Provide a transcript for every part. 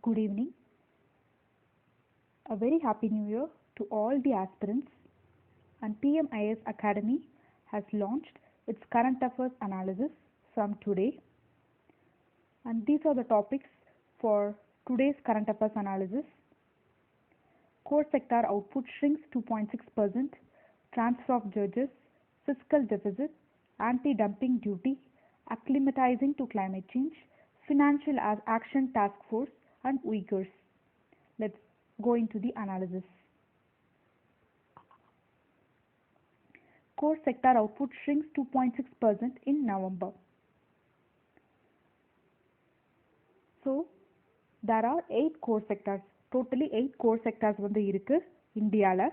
Good evening. A very happy new year to all the aspirants, and PMIS Academy has launched its current affairs analysis from today, and these are the topics for today's current affairs analysis. Core sector output shrinks 2.6%, transfer of judges, fiscal deficit, anti-dumping duty, acclimatizing to climate change, financial action task force, and Uyghurs. Let's go into the analysis. Core sector output shrinks 2.6% in November. So there are 8 core sectors. Totally 8 core sectors வந்து இருக்கு இந்தியால.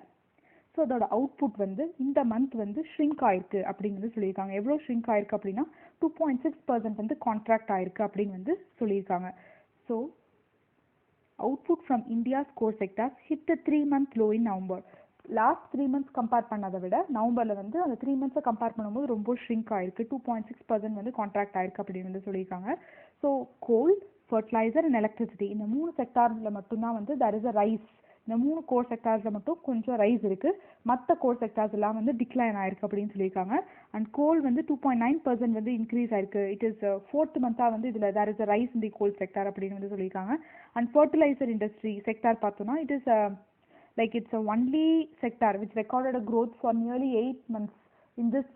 So அதோட output வந்து இந்த month வந்து shrink ஆயிருக்கு அப்படின்னு வந்து சொல்லியிருக்காங்க. எவ்வளோ ஷ்ரிங்க் ஆயிருக்கு அப்படின்னா 2.6% வந்து கான்ட்ராக்ட் ஆயிருக்கு அப்படின்னு வந்து சொல்லியிருக்காங்க. So output from India's core sectors hit the 3-month low in November. Last 3 months compare பண்ணதை விட நவம்பரில் வந்து அந்த 3 months கம்பேர் பண்ணும்போது ரொம்ப ஷ்ரிங்க் ஆயிருக்கு. 2.6% வந்து கான்ட்ராக்ட் ஆயிருக்கு அப்படின்னு வந்து சொல்லியிருக்காங்க. So goal, fertiliser and electricity இந்த 3 செக்டார்ஸில் மட்டும்தான் வந்து there is a ரைஸ். இந்த 3 கோர் செக்டார்ஸில் மட்டும் கொஞ்சம் ரைஸ் இருக்குது. மற்ற கோர் செக்டார்ஸ் எல்லாம் வந்து டிக்ளைன் ஆயிருக்கு அப்படின்னு சொல்லியிருக்காங்க. அண்ட் கோல் வந்து 2.9% வந்து இன்க்ரீஸ் ஆயிருக்கு. இட் இஸ் 4th month வந்து இதில் there is a rise in the coal sector அப்படின்னு வந்து சொல்லியிருக்காங்க. அண்ட் ஃபர்டிலைசர் இண்டஸ்ட்ரி செக்டார் பார்த்தோம்னா it is it's a only sector which recorded a growth for nearly 8 months in this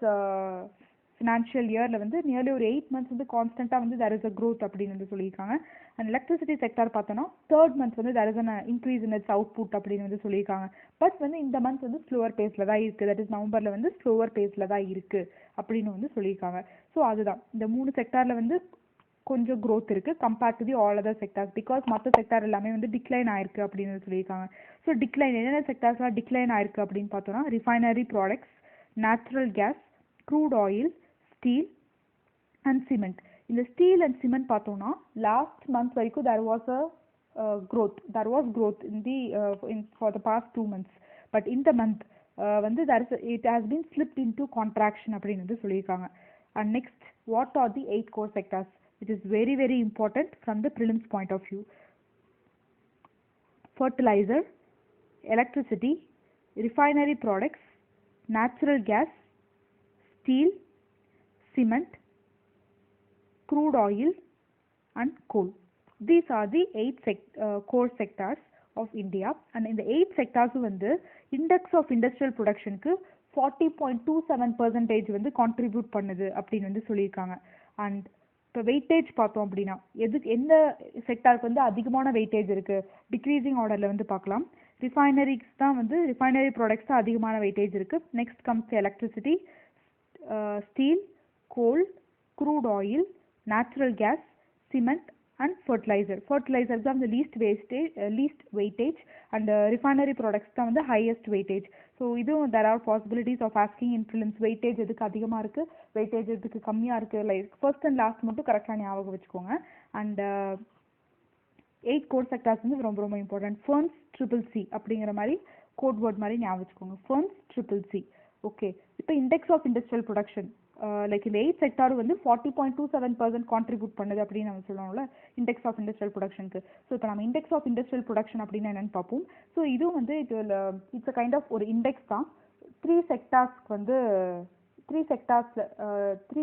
financial இயரில் வந்து nearly ஒரு 8 months வந்து கான்ஸ்டண்ட்டாக வந்து there is a growth அப்படின்னு வந்து சொல்லியிருக்காங்க. அண்ட் எலக்ட்ரிசிட்டி செக்டார் பார்த்தோன்னா 3rd month வந்து there is an increase in its output அப்படின்னு வந்து சொல்லியிருக்காங்க. பட் வந்து இந்த மந்த் வந்து ஸ்லோவர் பேஸில் தான் இருக்குது. தட் இஸ் நவம்பரில் வந்து ஸ்லோவர் பேஸில் தான் இருக்குது அப்படின்னு வந்து சொல்லியிருக்காங்க. ஸோ அதுதான் இந்த 3 செக்டாரில் வந்து கொஞ்சம் க்ரோத் இருக்குது compared to the all other sectors. Because மற்ற செக்டார் எல்லாமே வந்து டிக்ளைன் ஆயிருக்கு அப்படின்னு சொல்லியிருக்காங்க. ஸோ டிக்ளைன் என்னென்ன செக்டார்ஸ்லாம் டிக்ளைன் ஆயிருக்கு அப்படின்னு பார்த்தோன்னா refinery products, natural gas, crude oil, steel and cement. இந்த ஸ்டீல் அண்ட் சிமெண்ட் பார்த்தோம்னா லாஸ்ட் மந்த் வரைக்கும் there was growth for the past 2 months. But இந்த மந்த் வந்து it has been slipped into contraction அப்படின்னு வந்து சொல்லியிருக்காங்க. And next, what are the 8 core sectors? It is very very important from the prelims point of view. Fertilizer, electricity, refinery products, natural gas, steel, cement, crude oil and coal. These are the 8 core sectors of India. And in the 8 sectors வந்து index of industrial productionக்கு 40.27% வந்து contribute பண்ணுது அப்படின்னு வந்து சொல்லியிருக்காங்க. And இப்போ weightage பார்த்தோம் அப்படின்னா எந்த செக்டாருக்கு வந்து அதிகமான வெயிட்டேஜ் இருக்குது டிக்ரீசிங் ஆர்டரில் வந்து பார்க்கலாம். ரிஃபைனரிஸ் தான் வந்து ரிஃபைனரி ப்ராடக்ட்ஸ் தான் அதிகமான வெயிட்டேஜ் இருக்குது. Next comes electricity, steel, goal, crude oil, natural gas, cement and fertilizer. Fertilizer தான் the least weightage and refinery products தான் வந்து highest weightage. So இதுவும் there are possibilities of asking in prelims weightage எதுக்கு அதிகமாக இருக்குது, weightage எதுக்கு கம்மியாக இருக்குது. லைக் ஃபர்ஸ்ட் அண்ட் லாஸ்ட் மட்டும் கரெக்டாக ஞாபகம் வச்சுக்கோங்க. அண்ட் 8 கோட் செக்டார்ஸ் வந்து ரொம்ப ரொம்ப இம்பார்ட்டன்ட். ஃபர்ன்ஸ் CCC அப்படிங்கிற மாதிரி கோட் வேர்ட் மாதிரி ஞாபகம் வச்சுக்கோங்க. Ferns CCC. ஓகே, இப்போ இண்டெக்ஸ் ஆஃப் இண்டஸ்ட்ரியல் ப்ரொடக்ஷன் இந்த 8 செக்டாரும் வந்து 40.27% கான்ட்ரிபியூட் பண்ணுது அப்படின்னு நம்ம சொல்லணும்ல இண்டெக்ஸ் ஆஃப் இண்டஸ்ட்ரியல் ப்ரொடக்ஷனுக்கு. ஸோ இப்போ நம்ம இண்டெக்ஸ் ஆஃப் இண்டஸ்ட்ரியல் ப்ரொடக்ஷன் அப்படின்னா என்னென்னு பார்ப்போம். ஸோ இதுவும் வந்து இட்ஸ் அ கைண்ட் ஆஃப் ஒரு இண்டெக்ஸ் தான். 3 செக்டார்ஸ்க்கு வந்து 3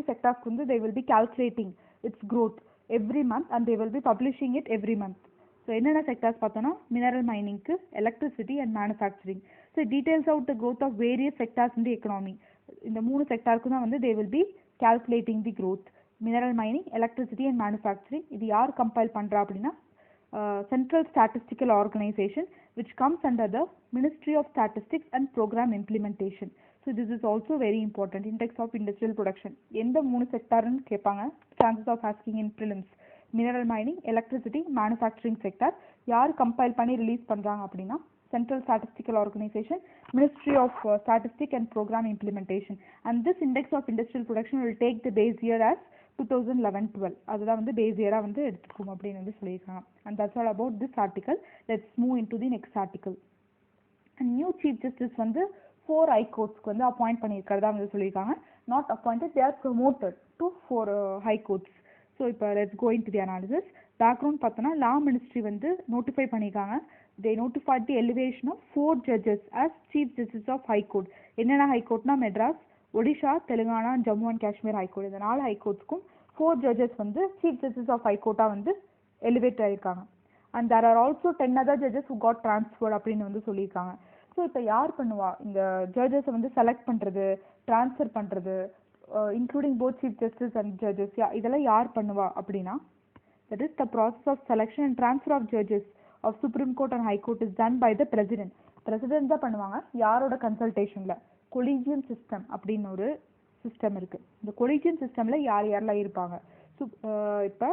செக்டார்ஸ்க்கு வந்து they will be calculating its growth every month and they will be publishing it every month. So என்னென்ன செக்டார்ஸ் பார்த்தோன்னா மினரல் மைனிங்க்கு, electricity and manufacturing. So details out the growth of various sectors in the economy. இந்த 3 செக்டாருக்கு தான் வந்து they will be calculating the growth. Mineral mining, electricity and manufacturing. இது யார் compile பண்ணுறா அப்படின்னா central statistical organisation which comes under the Ministry of Statistics and Program Implementation. So this is also very important. Index of Industrial Production எந்த 3 செக்டார்னு கேட்பாங்க. chances of asking in prelims. Mineral mining, electricity, manufacturing sector யார் compile பண்ணி release பண்ணுறாங்க அப்படின்னா Central Statistical Organization, Ministry of Statistics and Program Implementation. And this Index of Industrial Production will take the base year as 2011-12. அதுதான் வந்து base year வந்து எடுத்துக்கும் அப்படின்னு வந்து சொல்லியிருக்காங்க. And that's all about this article. Let's move into the next article. And new Chief Justice வந்து 4 high courtsக்கு வந்து appoint பண்ணியிருக்கிறதா வந்து சொல்லியிருக்காங்க. Not appointed, they are promoted to 4 high courts. So இப்போ let's go into the analysis. Background பார்த்தோன்னா law ministry வந்து notify பண்ணியிருக்காங்க. They notified the elevation of 4 judges as chief justice of high court. என்னென்ன ஹைகோர்ட்னா Madras, Odisha, Telangana, Jammu and Kashmir high court. இந்த 4 ஹைகோர்ட்ஸ்க்கும் 4 judges வந்து chief justice of ஹைகோர்ட்டாக வந்து எலிவேட் ஆகியிருக்காங்க. And there are also 10 other judges who got transferred அப்படின்னு வந்து சொல்லியிருக்காங்க. ஸோ இப்போ யார் பண்ணுவா இந்த ஜட்ஜஸை வந்து செலக்ட் பண்ணுறது, ட்ரான்ஸ்ஃபர் பண்ணுறது, including both chief justice and judges, இதெல்லாம் யார் பண்ணுவா அப்படின்னா, that is the process of selection and transfer of judges of supreme court and high court is done by the president. President தான் பண்ணுவாங்க. யாரோட கன்சல்டேஷனில்? கொலிஜியம் சிஸ்டம் அப்படின்னு ஒரு சிஸ்டம் இருக்குது. இந்த கொலிஜியம் சிஸ்டமில் யாரெல்லாம் இருப்பாங்க? இப்போ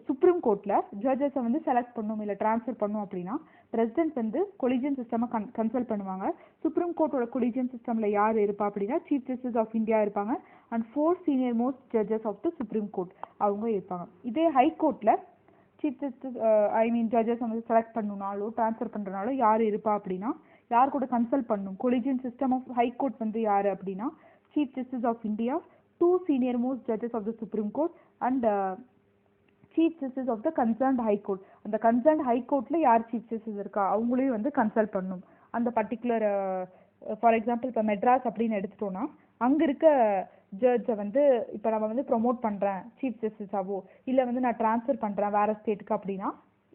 சுப்ரீம் கோர்ட்டில் ஜட்ஜஸை வந்து செலக்ட் பண்ணும் இல்லை ட்ரான்ஸ்ஃபர் பண்ணும் அப்படின்னா பிரசிடென்ட் வந்து கொலிஜியம் சிஸ்டமை கன்சல்ட் பண்ணுவாங்க. சுப்ரீம் கோர்ட்டோட கொலிஜியம் சிஸ்டமில் யார் இருப்பா அப்படின்னா சீஃப் ஜஸ்டிஸ் ஆஃப் இந்தியா இருப்பாங்க. And 4 senior most judges of the supreme court அவங்க இருப்பாங்க. இதே ஹைகோர்ட்டில் சீஃப் ஜஸ்டிஸ் ஜட்ஜஸ் வந்து செலக்ட் பண்ணணுனாலோ ட்ரான்ஸ்ஃபர் பண்ணுறனாலோ யார் இருப்பா அப்படின்னா, யார் கூட கன்சல்ட் பண்ணணும்? கொலிஜியம் சிஸ்டம் ஆஃப் ஹைகோர்ட் வந்து யார் அப்படின்னா chief justice of India, 2 senior most judges of the supreme court and chief justice of the concerned high court. அந்த கன்சர்ன்ட் ஹைகோர்ட்டில் யார் சீஃப் ஜஸ்டிஸ் இருக்கா அவங்களையும் வந்து கன்சல்ட் பண்ணணும். அந்த பர்டிகுலர் ஃபார் எக்ஸாம்பிள் இப்போ மெட்ராஸ் அப்படின்னு எடுத்துட்டோன்னா அங்கே இருக்க ஜட்ஜை வந்து இப்போ நம்ம வந்து ப்ரொமோட் பண்ணுறேன் சீஃப் ஜஸ்டிஸாவோ இல்லை வந்து நான் ட்ரான்ஸ்ஃபர் பண்ணுறேன் வேறு ஸ்டேட்டுக்கு அப்படின்னா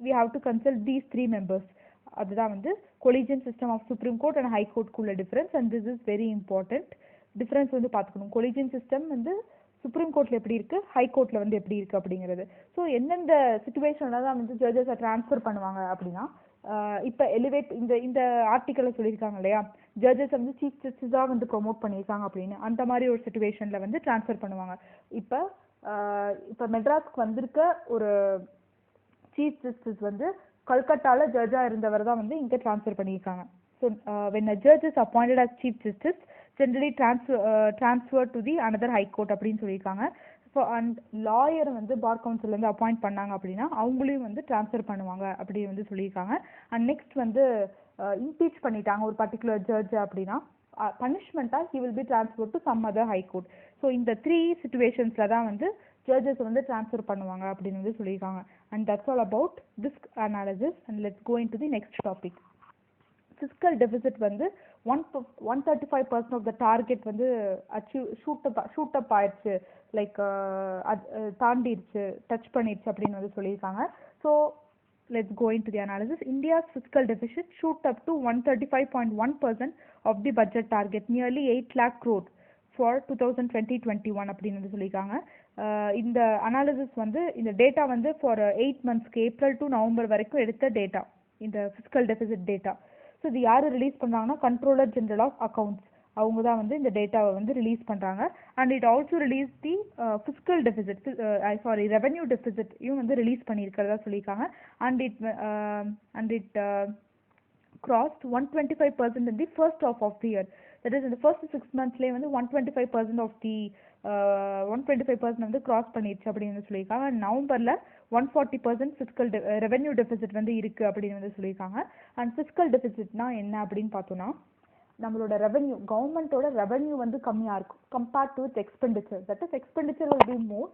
we have to consult these 3 members. அதுதான் வந்து collegium system of supreme court and high கோர்ட்குள்ள difference. And this is very important. Difference வந்து பார்த்துக்கணும். கொலிஜியம் சிஸ்டம் வந்து சுப்ரீம் கோர்ட்டில் எப்படி இருக்குது, ஹை கோர்ட்டில் வந்து எப்படி இருக்குது அப்படிங்கிறது. ஸோ எந்தெந்த சுச்சுவேஷனில் தான் வந்து ஜட்ஜஸை ட்ரான்ஸ்ஃபர் பண்ணுவாங்க அப்படின்னா, இப்போ எலிவேட் இந்த ஆர்டிக்கலில் சொல்லியிருக்காங்க இல்லையா, ஜட்ஜஸ் வந்து சீஃப் ஜஸ்டிஸாக வந்து ப்ரொமோட் பண்ணியிருக்காங்க அப்படின்னு, அந்த மாதிரி ஒரு சுச்சுவேஷனில் வந்து ட்ரான்ஸ்ஃபர் பண்ணுவாங்க. இப்போ மெட்ராஸ்க்கு வந்திருக்க ஒரு சீஃப் ஜஸ்டிஸ் வந்து கல்கட்டாவில் ஜட்ஜாக இருந்தவர் தான் வந்து இங்கே ட்ரான்ஸ்ஃபர் பண்ணியிருக்காங்க. So when a judge is appointed as chief justice generally transferred to the another high court அப்படின்னு சொல்லியிருக்காங்க. ஸோ அண்ட் லாயர் வந்து பார் கவுன்சிலேருந்து அப்பாயிண்ட் பண்ணாங்க அப்படின்னா அவங்களையும் வந்து ட்ரான்ஸ்ஃபர் பண்ணுவாங்க அப்படி வந்து சொல்லியிருக்காங்க. அண்ட் நெக்ஸ்ட் வந்து இம்பீச் பண்ணிட்டாங்க ஒரு பர்டிகுலர் ஜட்ஜ் அப்படின்னா பனிஷ்மெண்ட்டாக he will be transferred to some other high court. So இந்த 3 situations-ல தான் வந்து ஜட்ஜஸ் வந்து ட்ரான்ஸ்ஃபர் பண்ணுவாங்க அப்படின்னு வந்து சொல்லியிருக்காங்க. And that's all about this analysis. And let's go into the next topic. Fiscal deficit வந்து 135% ஆஃப் த டார்கெட் வந்து ஷூட் அப் ஆயிடுச்சு, லைக் தாண்டிடுச்சு, டச் பண்ணிடுச்சு அப்படின்னு வந்து சொல்லியிருக்காங்க. So let's go into the analysis. India's fiscal deficit shoot up to 135.1% of the budget target, nearly 8 lakh crore for 2020-21 அப்படின்னு வந்து சொல்லியிருக்காங்க. இந்த அனாலிசிஸ் வந்து இந்த டேட்டா வந்து ஃபார் 8 monthsக்கு ஏப்ரல் டு நவம்பர் வரைக்கும் எடுத்த டேட்டா, இந்த ஃபிஸ்கல் டெபிசிட் டேட்டா. ஸோ இது யார் ரிலீஸ் பண்ணாங்கன்னா கண்ட்ரோலர் ஜெனரல் ஆஃப் அக்கௌண்ட்ஸ் அவங்க தான் வந்து இந்த டேட்டாவை வந்து ரிலீஸ் பண்ணுறாங்க. And it also release the fiscal deficit revenue டெபிசிட்டையும் வந்து ரிலீஸ் பண்ணியிருக்கிறதா சொல்லியிருக்காங்க. And it crossed 125% in the first half of the year. That is in the first 6 monthsலேயே வந்து 125% of the 125% வந்து கிராஸ் பண்ணிடுச்சு அப்படின்னு சொல்லியிருக்காங்க. நவம்பரில் 140% ஃபிஸ்கல் ரெவென்யூ டெபிசிட் வந்து இருக்குது அப்படின்னு வந்து சொல்லியிருக்காங்க. அண்ட் ஃபிஸ்கல் டெபிசிட்னா என்ன அப்படின்னு பார்த்தோன்னா, நம்மளோட ரெவென்யூ, கவர்மெண்ட்டோட ரெவென்யூ வந்து கம்மியாக இருக்கும் compared to with expenditure. That is expenditure will be more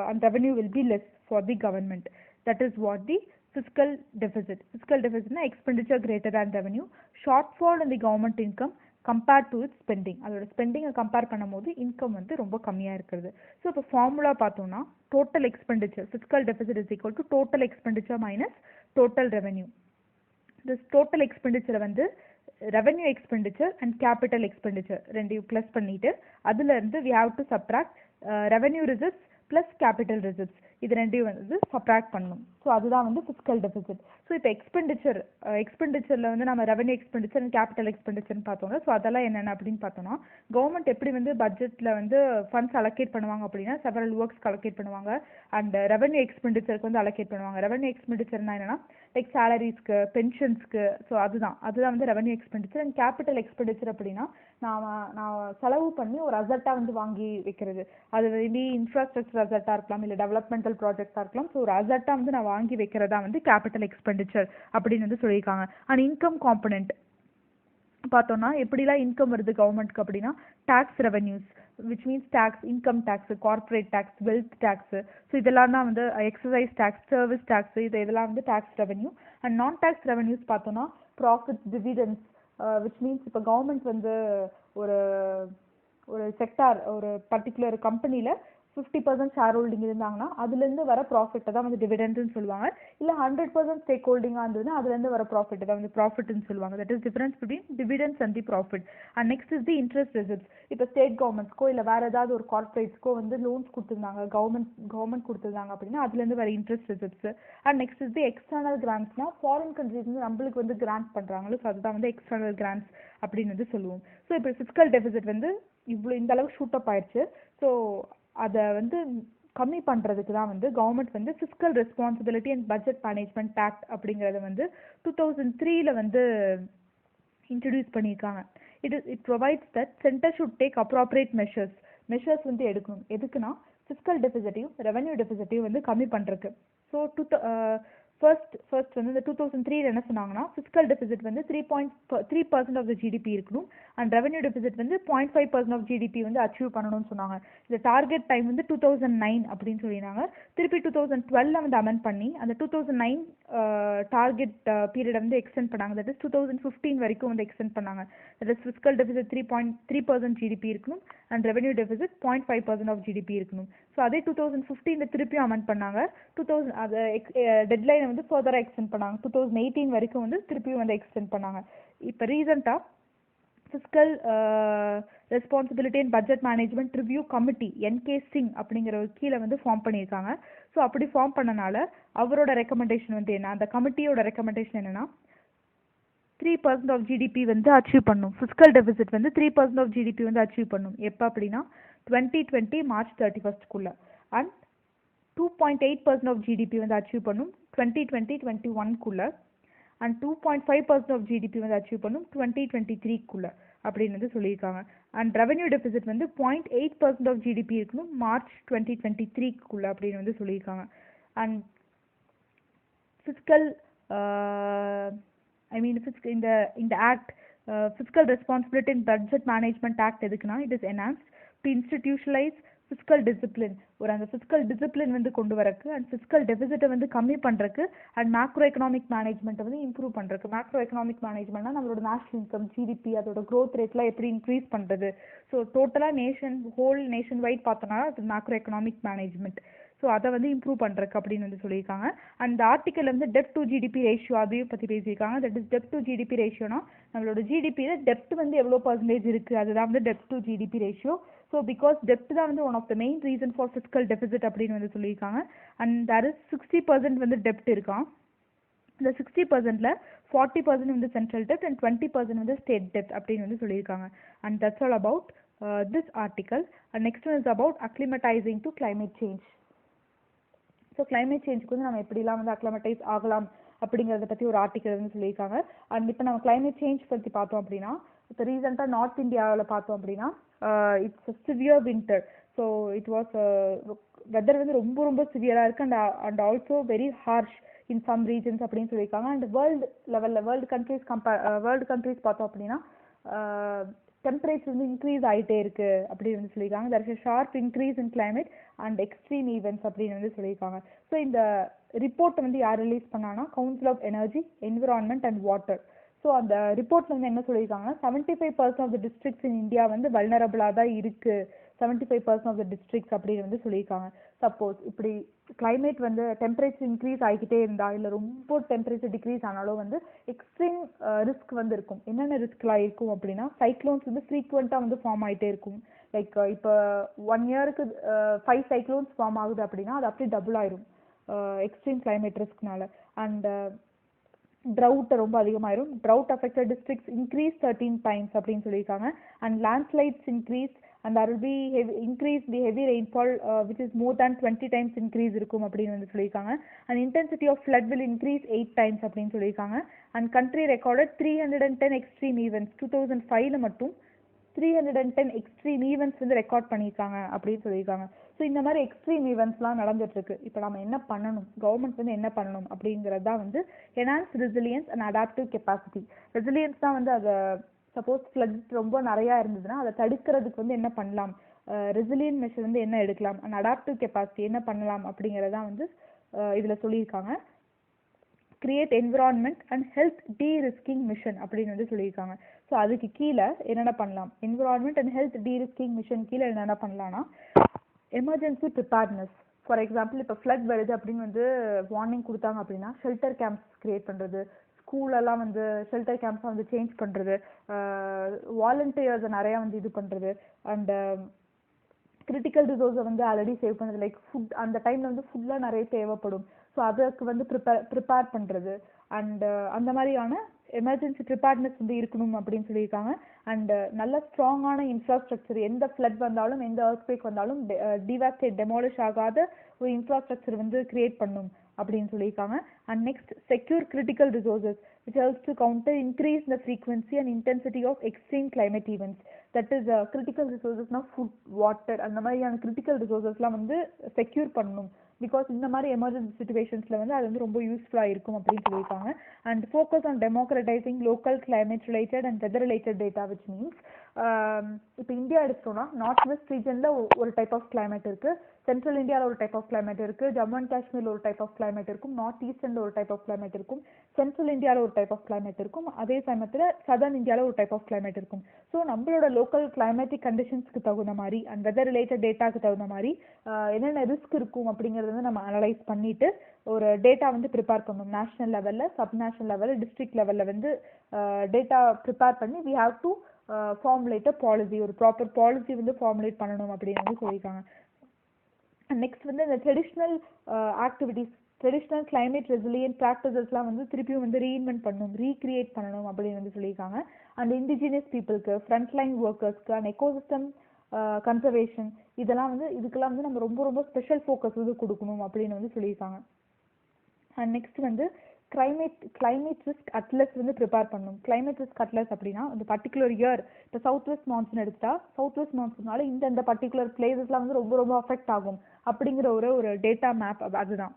and revenue will be less for the government. That is what the fiscal deficit. Fiscal deficit na expenditure greater than revenue. Shortfall in the government income compared to its spending. அதோட ஸ்பெண்டிங்கை compare பண்ணும்போது income வந்து ரொம்ப கம்மியாக இருக்கிறது. So இப்போ formula பார்த்தோம்னா total expenditure fiscal deficit is equal to total expenditure minus total revenue. This total expenditure வந்து revenue expenditure and capital expenditure ரெண்டையும் ப்ளஸ் பண்ணிட்டு அதுலேருந்து we have to subtract revenue receipts plus capital receipts இது ரெண்டையும் வந்து subtract பண்ணணும். So அதுதான் வந்து ஃபிஸ்கல் டெபிசிட். ஸோ இப்போ எக்ஸ்பெண்டிச்சரில் வந்து நம்ம ரெவென்யூ எக்ஸ்பெண்டிச்சர் அண்ட் கேபிட்டல் எக்ஸ்பெண்டிச்சர்னு பார்த்தோம்னா, ஸோ அதெல்லாம் என்னென்ன அப்படின்னு பார்த்தோம்னா, கவர்மெண்ட் எப்படி வந்து பட்ஜெட்டில் வந்து ஃபண்ட்ஸ் அலோகேட் பண்ணுவாங்க அப்படின்னா செவரல் ஒர்க்ஸ்க்கு அலோகேட் பண்ணுவாங்க. அண்ட் ரெவென்யூ எக்ஸ்பெண்டிச்சருக்கு வந்து அலோகேட் பண்ணுவாங்க. ரெவென்யூ எக்ஸ்பெண்டிச்சர்னா என்னன்னா லைக் சேலரிஸ்க்கு, பென்ஷன்ஸ்க்கு. ஸோ அதுதான் வந்து revenue expenditure. And capital expenditure அப்படின்னா நான் செலவு பண்ணி ஒரு அசட்டாக வந்து வாங்கி வைக்கிறது. அது வந்து இன்ஃப்ராஸ்ட்ரக்சர் அசட்டாக இருக்கலாம், இல்லை டெவலப்மெண்டல் ப்ராஜெக்டாக இருக்கலாம். ஸோ ஒரு அசட்டாக வந்து நான் வாங்கி வைக்கிறதா வந்து கேபிட்டல் எக்ஸ்பெண்டிச்சர் அப்படின்னு வந்து சொல்லியிருக்காங்க. அண்ட் இன்கம் காம்பனண்ட் பார்த்தோம்னா எப்படிலாம் இன்கம் வருது கவர்மெண்ட்க்கு அப்படின்னா tax revenues which means tax income tax corporate tax wealth tax so இதெல்லாம் தான் வந்து எக்ஸசைஸ் டேக்ஸ் சர்வீஸ் டேக்ஸ் இதெல்லாம் வந்து tax revenue and non tax revenues பார்த்தோம்னா ப்ராஃபிட்ஸ் டிவிடெண்ட்ஸ் விச் மீன்ஸ் இப்போ கவர்மெண்ட் வந்து ஒரு ஒரு செக்டார் ஒரு பர்டிகுலர் கம்பெனியில் 50% ஷேர் ஹோல்டிங் இருந்தாங்கன்னா அதுலேருந்து வர ப்ராஃபிட்டை தான் வந்து டிவிடெண்ட்னு சொல்லுவாங்க. இல்லை 100% ஸ்டேக் ஹோல்டிங்காக இருந்ததுன்னா அதுலேருந்து வர ப்ராஃபிட்டை தான் வந்து ப்ராஃபிட்னு சொல்லுவாங்க. That is difference between dividends and the profit. And next is the interest receipts. இப்போ ஸ்டேட் கவர்மெண்ட்ஸ்க்கோ இல்லை வேறு ஏதாவது ஒரு கார்பரேட்ஸ்க்கோ வந்து லோன்ஸ் கொடுத்துருந்தாங்க கவர்மெண்ட் கொடுத்துருந்தாங்க அப்படின்னா அதுலேருந்து வர interest receipts. And next is the external கிராண்ட்ஸ்னா ஃபாரின் கண்ட்ரீஸ் வந்து நம்மளுக்கு வந்து கிராண்ட் பண்ணுறாங்களோ ஸோ அதுதான் வந்து எக்ஸ்டர்னல் கிராண்ட்ஸ் அப்படின்னு வந்து சொல்லுவோம். ஸோ இப்போ ஃபிஸ்கல் டெபிசிட் வந்து இந்த அளவுக்கு ஷூட் அப் ஆயிடுச்சு. ஸோ அதை வந்து கம்மி பண்ணுறதுக்கு தான் வந்து கவர்மெண்ட் வந்து fiscal responsibility and budget management act அப்படிங்கிறத வந்து 2003 வந்து இன்ட்ரடியூஸ் பண்ணியிருக்காங்க. It provides that centre should take appropriate measures வந்து எடுக்கணும். எதுக்குன்னா ஃபிஸ்கல் டெபிசிட்டையும் ரெவென்யூ டெபிசிட்டையும் வந்து கம்மி பண்ணுறதுக்கு. ஸோ ஃபர்ஸ்ட் வந்து இந்த 2003 என்ன சொன்னாங்கன்னா ஃபிஸ்கல் டெபிசிட் வந்து 3% ஆஃப் த ஜிடிபி இருக்கணும் அண்ட் ரெவென்யூ டெபிசிட் வந்து 0.5% ஆஃப் ஜிடிபி வந்து அச்சீவ் பண்ணணும்னு சொன்னாங்க. இந்த டார்கெட் டைம் வந்து 2009 அப்படின்னு சொல்லியிருந்தாங்க. திருப்பி 2012 வந்து அமெண்ட் பண்ணி அந்த 2009 டார்கெட் பீரியட் வந்து எக்ஸ்டெண்ட் பண்ணாங்க. தட் இஸ் 2015 வரைக்கும் வந்து எக்ஸ்டெண்ட் பண்ணாங்க. That is fiscal deficit 3.3% GDP இருக்கணும் and revenue deficit 0.5% of GDP இருக்கணும். ஸோ அதே 2015 திருப்பியும் அமெண்ட் பண்ணாங்க. அதை டெட்லைனை வந்து ஃபர்தராக எக்ஸ்டெண்ட் பண்ணாங்க. 2018 வரைக்கும் வந்து திருப்பியும் வந்து எக்ஸ்டெண்ட் பண்ணாங்க. இப்போ ரீசெண்டாக fiscal responsibility and budget management review committee NK Singh அப்படிங்கிற ஒரு கீழே வந்து ஃபார்ம் பண்ணியிருக்காங்க. ஸோ அப்படி ஃபார்ம் பண்ணனால அவரோட ரெக்கமெண்டேஷன் வந்து என்ன, அந்த கமிட்டியோட ரெக்கமெண்டேஷன் என்னன்னா 3% ஆஃப் ஜிடிபி வந்து அச்சீவ் பண்ணும். ஃபிஸ்கல் டெபிசிட் வந்து 3% ஆஃப் ஜிடிபி வந்து அச்சீவ் பண்ணும். எப்போ அப்படின்னா 2020 மார்ச் 31 அண்ட் 2.8% ஆஃப் ஜிடிபி வந்து அச்சீவ் பண்ணும் 2020-21 அண்ட் 2.5% ஆஃப் ஜிடிபி வந்து அச்சீவ் பண்ணும் 2023 அப்படின்னு வந்து சொல்லியிருக்காங்க. அண்ட் ரெவென்யூ டெபிசிட் வந்து 0.8% ஆஃப் ஜிடிபி இருக்கணும் மார்ச் 2023 அப்படின்னு வந்து சொல்லியிருக்காங்க. அண்ட் ஃபிஸ்கல் இந்த act fiscal responsibility and budget management act எதுக்குன்னா it is enhanced to institutionalise fiscal discipline. அந்த ஃபிஸ்கல் டிசிப்ளின் வந்து கொண்டு வரக்கு அண்ட் ஃபிஸ்கல் டெபிசிட்டை வந்து கம்மி பண்ணுறக்கு அண்ட் மேக்ரோ எக்கனாமிக் மேனேஜ்மெண்ட்டை வந்து இம்ப்ரூவ் பண்ணுறக்கு. மேக்ரோ எக்கனாமிக் மேனேஜ்மெண்ட்னா நம்மளோட நேஷனல் இன்கம் ஜிடிபி அதோட க்ரோத் ரேட்லாம் எப்படி இன்க்ரீஸ் பண்ணுறது. ஸோ டோட்டலாக ஹோல் நேஷன் வைட் பார்த்தோன்னா அது மேக்ரோ எக்கனாமிக் மேனேஜ்மெண்ட். ஸோ அதை வந்து இம்ப்ரூவ் பண்ணுறக்கு அப்படின்னு வந்து சொல்லியிருக்காங்க. அந்த ஆர்டிக்கல் வந்து டெப்ட் டு ஜிடிபி ரேஷியோ அதையும் பற்றி பேசியிருக்காங்க. தட் இஸ் டெப்ட் டு ஜிடிபி ரேஷியோனா நம்மளோட ஜிடிபியில் டெப்ட் வந்து எவ்வளோ பர்சன்டேஜ் இருக்குது அதுதான் வந்து டெப்ட் to GDP ratio. So because டெப்ட் தான் வந்து one of the main reason for fiscal deficit அப்படின்னு வந்து சொல்லியிருக்காங்க. அண்ட் தேர் இஸ் 60% வந்து டெப்ட் இருக்கான். இந்த 60%ல் 40% வந்து சென்ட்ரல் டெப்ட் அண்ட் 20% வந்து ஸ்டேட் டெப்ட் அப்படின்னு வந்து சொல்லியிருக்காங்க. And that's all about this article. And next one is about acclimatising to climate change. So climate சேஞ்சுக்கு வந்து நம்ம எப்படிலாம் வந்து அக்ளமடைஸ் ஆகலாம் அப்படிங்கிறத பற்றி ஒரு ஆர்டிக்கல் வந்து சொல்லியிருக்காங்க. அண்ட் இப்போ நம்ம கிளைமேட் சேஞ்ச் பற்றி பார்த்தோம் அப்படின்னா இப்போ ரீசெண்டாக நார்த் இந்தியாவில் பார்த்தோம் அப்படின்னா it's severe winter. So it was weather வந்து ரொம்ப ரொம்ப சிவியராக இருக்குது and also very harsh in some regions அப்படின்னு சொல்லியிருக்காங்க. அண்ட் வேர்ல்டு கண்ட்ரீஸ் பார்த்தோம் அப்படின்னா டெம்பரேச்சர் வந்து இன்க்ரீஸ் ஆகிட்டே இருக்குது அப்படின்னு வந்து சொல்லியிருக்காங்க. That is sharp increase in climate and extreme events அப்படின்னு வந்து சொல்லியிருக்காங்க. ஸோ இந்த ரிப்போர்ட்டை வந்து யார் ரிலீஸ் பண்ணாங்கன்னா council of energy environment and water. So அந்த ரிப்போர்ட்டில் வந்து என்ன சொல்லியிருக்காங்கன்னா 75% of the districts in India வந்து வல்னரபிளாக தான் இருக்குது. 75% ஆஃப் த டிஸ்ட்ரிக்ட்ஸ் அப்படின்னு வந்து சொல்லியிருக்காங்க. சப்போஸ் இப்படி கிளைமேட் வந்து டெம்பரேச்சர் இன்க்ரீஸ் ஆகிக்கிட்டே இருந்தா இல்லை ரொம்ப டெம்பரேச்சர் டிக்ரீஸ் ஆனாலும் வந்து எக்ஸ்ட்ரீம் ரிஸ்க் வந்து இருக்கும். என்னென்ன ரிஸ்க்லாம் இருக்கும் அப்படின்னா சைக்ளோன்ஸ் வந்து ஃப்ரீக்வெண்ட்டாக வந்து ஃபார்ம் ஆகிட்டே இருக்கும். லைக் இப்போ 1 இயருக்கு 5 சைக்ளோன்ஸ் ஃபார்ம் ஆகுது அப்படின்னா அது அப்படியே டபுள் ஆயிரும் எக்ஸ்ட்ரீம் கிளைமேட் ரிஸ்க்னால. அண்ட் ட்ரவுட் ரொம்ப அதிகமாயிரும். Drought affected districts increase 13 times அப்படின்னு சொல்லியிருக்காங்க. And landslides increase and there will be increase the heavy rainfall which is more than 20 times increase இருக்கும் அப்படின்னு வந்து சொல்லியிருக்காங்க. and intensity of flood will increase 8 times அப்படின்னு சொல்லியிருக்காங்க. and country recorded 310 extreme events. 2005ல மட்டும் 310 extreme events வந்து record பண்ணியிருக்காங்க அப்படின்னு சொல்லியிருக்காங்க. ஸோ இந்த மாதிரி எக்ஸ்ட்ரீம் ஈவெண்ட்ஸ்லாம் நடந்துட்டுருக்கு. இப்போ நம்ம என்ன பண்ணணும், கவர்மெண்ட் வந்து என்ன பண்ணணும் அப்படிங்கிறது தான் வந்து enhance resilience and adaptive capacity. Resilience தான் வந்து அதை சப்போஸ் ஃப்ளட் ரொம்ப நிறையா இருந்ததுன்னா அதை தடுக்கிறதுக்கு வந்து என்ன பண்ணலாம், ரெசிலியன்ட் மெஷர் வந்து என்ன எடுக்கலாம், அண்ட் அடாப்டிவ் கெப்பாசிட்டி என்ன பண்ணலாம் அப்படிங்கிறதான் வந்து இதில் சொல்லியிருக்காங்க. Create environment and health derisking mission அப்படின்னு வந்து சொல்லியிருக்காங்க. ஸோ அதுக்கு கீழே என்னென்ன பண்ணலாம், environment and health derisking mission கீழே என்னென்ன பண்ணலாம்னா எமர்ஜென்சி ப்ரிப்பேர்ட்னஸ். ஃபார் எக்ஸாம்பிள் இப்போ ஃப்ளட் வருது அப்படின்னு வந்து வார்னிங் கொடுத்தாங்க அப்படின்னா ஷெல்டர் கேம்ப்ஸ் கிரியேட் பண்ணுறது, ஸ்கூலெல்லாம் வந்து ஷெல்டர் கேம்ப்ஸை வந்து சேஞ்ச் பண்ணுறது, வாலண்டியர்ஸை நிறையா வந்து இது பண்ணுறது, அண்ட் கிரிட்டிக்கல் ரிசோர்ஸை வந்து ஆல்ரெடி சேவ் பண்ணுறது. லைக் ஃபுட், அந்த டைமில் வந்து ஃபுட்லாம் நிறைய தேவைப்படும், ஸோ அதுக்கு வந்து ப்ரிப்பேர் பண்ணுறது. அண்ட் அந்த மாதிரியான எமர்ஜென்சி ப்ரிப்பேர்ட்னஸ் வந்து இருக்கணும் அப்படின்னு சொல்லியிருக்காங்க. அண்ட் நல்ல ஸ்ட்ராங்கான இன்ஃப்ராஸ்ட்ரக்சர், எந்த ஃப்ளட் வந்தாலும் எந்த எர்த்குவேக் வந்தாலும் டிவாஸ்டேட் டெமாலிஷ் ஆகாத ஒரு இன்ஃப்ராஸ்ட்ரக்சர் வந்து கிரியேட் பண்ணும் அப்படின்னு சொல்லியிருக்காங்க. And next secure critical resources which helps to counter increase the frequency and intensity of extreme climate events. That is critical resources na food, water அந்த மாதிரியான critical resourcesலாம் வந்து செக்யூர் பண்ணணும். பிகாஸ் இந்த மாதிரி எமர்ஜென்சி சுச்சுவேஷன்ஸில் வந்து அது வந்து ரொம்ப யூஸ்ஃபுல்லாக இருக்கும் அப்படின்னு சொல்லியிருக்காங்க. And focus on democratising local climate related and weather related data, which means இப்போ இந்தியா எடுத்தோம்னா நார்த் வெஸ்ட் ரீஜனில் ஒரு டைப் ஆஃப் கிளைமேட் இருக்குது, சென்ட்ரல் இந்தியாவில் ஒரு டைப் ஆஃப் கிளைமேட் இருக்குது, ஜம்மு அண்ட் காஷ்மீரில் ஒரு டைப் ஆஃப் கிளைமேட் இருக்கும், நார்த் ஈஸ்டர்னில் ஒரு டைப் ஆஃப் கிளைமேட் இருக்கும், சென்ட்ரல் இந்தியாவில் ஒரு டைப் ஆஃப் கிளைமேட் இருக்கும், அதே சமயத்தில் சதர்ன் இந்தியாவில் ஒரு டைப் ஆஃப் கிளைமேட் இருக்கும். ஸோ நம்மளோட லோக்கல் கிளைமேட்டிக் கண்டிஷன்ஸ்க்கு தகுந்த மாதிரி அண்ட் வெதர் ரிலேட்டட் டேட்டாக்கு தகுந்த மாதிரி என்னென்ன ரிஸ்க் இருக்கும் அப்படிங்கிறது வந்து நம்ம அனலைஸ் பண்ணிட்டு ஒரு டேட்டா வந்து ப்ரிப்பேர் பண்ணணும். நேஷனல் லெவலில், சப் நேஷனல் லெவலில், டிஸ்ட்ரிக்ட் லெவலில் வந்து டேட்டா ப்ரிப்பேர் பண்ணி we have to formulate a policy, ஒரு ப்ராப்பர் பாலிசி வந்து ஃபார்முலேட் பண்ணணும் அப்படின்னு வந்து சொல்லியிருக்காங்க. நெக்ஸ்ட் வந்து இந்த traditional activities, traditional climate resilient ப்ராக்டிசஸ்லாம் வந்து திருப்பியும் வந்து ரீஇன்வென்ட் பண்ணணும், ரீக்ரியேட் பண்ணணும் அப்படின்னு வந்து சொல்லியிருக்காங்க. அண்ட் இண்டிஜினியஸ் பீப்புளுக்கு, ஃப்ரண்ட்லைன் ஒர்க்கர்ஸ்க்கு, அண்ட் எக்கோசிஸ்டம் கன்சர்வேஷன், இதெல்லாம் வந்து இதுக்கெல்லாம் வந்து நம்ம ரொம்ப ரொம்ப ஸ்பெஷல் ஃபோக்கஸ் வந்து கொடுக்கணும் அப்படின்னு வந்து சொல்லியிருக்காங்க. அண்ட் நெக்ஸ்ட் வந்து கிளைமேட் ரிஸ்க் அட்லஸ் வந்து ப்ரிப்பேர் பண்ணணும். கிளைமேட் ரிஸ்க் அட்லஸ் அப்படின்னா இந்த பர்டிகுலர் இயர் இப்போ சவுத் வெஸ்ட் மான்சூன் எடுத்துட்டா சவுத் வெஸ்ட் மான்சூனால இந்த பர்டிகுலர் பிளேசஸ்லாம் வந்து ரொம்ப ரொம்ப அஃபெக்ட் ஆகும் அப்படிங்கிற ஒரு டேட்டா மேப் அதுதான்.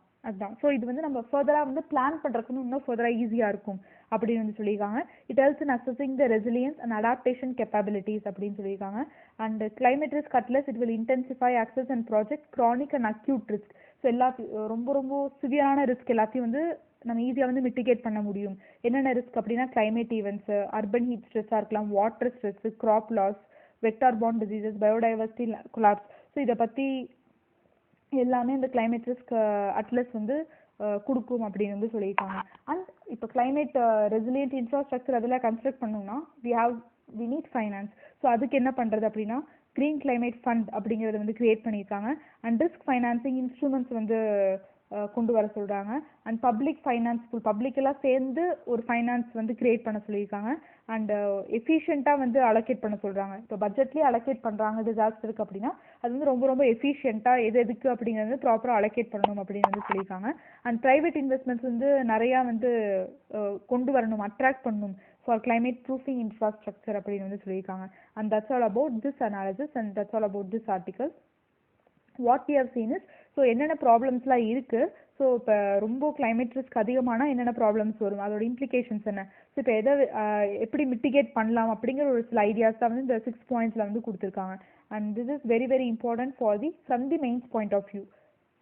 ஸோ இது வந்து நம்ம ஃபர்தராக வந்து பிளான் பண்ணுறதுக்கு இன்னும் ஃபர்தராக ஈஸியாக இருக்கும் அப்படின்னு வந்து சொல்லியிருக்காங்க. It helps in assessing the resilience and adaptation capabilities அப்படின்னு சொல்லியிருக்காங்க. And climate risk atlas it will intensify access and project chronic and acute risk. So எல்லாத்தையும் ரொம்ப ரொம்ப சிவியரான ரிஸ்க் எல்லாத்தையும் வந்து நம்ம ஈஸியாக வந்து மிட்டிகேட் பண்ண முடியும். என்னென்ன ரிஸ்க் அப்படின்னா கிளைமேட் ஈவெண்ட்ஸு, அர்பன் ஹீட் ஸ்ட்ரெஸ்ஸாக இருக்கலாம், water stress, crop loss, vector borne diseases, biodiversity collapse. So இதை பற்றி எல்லாமே இந்த கிளைமேட் ரிஸ்க் அட்லஸ் வந்து கொடுக்கும் அப்படின்னு வந்து சொல்லியிருக்காங்க. அண்ட் இப்போ கிளைமேட் ரெசிலியன்ட் இன்ஃப்ராஸ்ட்ரக்சர் அதெல்லாம் கன்ஸ்ட்ரக்ட் பண்ணணும்னா வி நீட் ஃபைனான்ஸ். ஸோ அதுக்கு என்ன பண்ணுறது அப்படின்னா க்ரீன் கிளைமேட் ஃபண்ட் அப்படிங்கிறத வந்து கிரியேட் பண்ணியிருக்காங்க. அண்ட் ரிஸ்க் ஃபைனான்சிங் இன்ஸ்ட்ருமெண்ட்ஸ் வந்து கொண்டு வர சொல்கிறாங்க. அண்ட் பப்ளிக் ஃபைனான்ஸ், பப்ளிக்கெல்லாம் சேர்ந்து ஒரு ஃபைனான்ஸ் வந்து கிரியேட் பண்ண சொல்லியிருக்காங்க. அண்ட் எஃபிஷியண்ட்டாக வந்து அலோகேட் பண்ண சொல்கிறாங்க. இப்போ பட்ஜெட்லேயே அலோகேட் பண்ணுறாங்க டிசாஸ்டருக்கு அப்படின்னா அது வந்து ரொம்ப ரொம்ப எஃபிஷியண்ட்டாக எதுக்கு அப்படிங்கிறது ப்ராப்பராக அலோகேட் பண்ணணும் அப்படின்னு வந்து சொல்லியிருக்காங்க. அண்ட் ப்ரைவேட் இன்வெஸ்ட்மெண்ட்ஸ் வந்து நிறையா வந்து கொண்டு வரணும், அட்ராக்ட் பண்ணணும் ஃபார் கிளைமேட் ப்ரூஃபிங் இன்ஃப்ராஸ்ட்ரக்சர் அப்படின்னு வந்து சொல்லியிருக்காங்க. And that's all about this analysis and that's all about this article. What we have seen is, so என்னென்ன ப்ராப்ளம்ஸ்லாம் இருக்குது, ஸோ இப்போ ரொம்ப கிளைமேட் ரிஸ்க் அதிகமானால் என்னென்ன ப்ராப்ளம்ஸ் வரும், அதோட இம்ப்ளிகேஷன்ஸ் என்ன, ஸோ இப்போ எப்படி மிட்டிகேட் பண்ணலாம் அப்படிங்கிற ஒரு சில ஐடியாஸ் தான் வந்து இந்த 6 பாயிண்ட்ஸில் வந்து கொடுத்துருக்காங்க. And this is very very important from the mains point of view.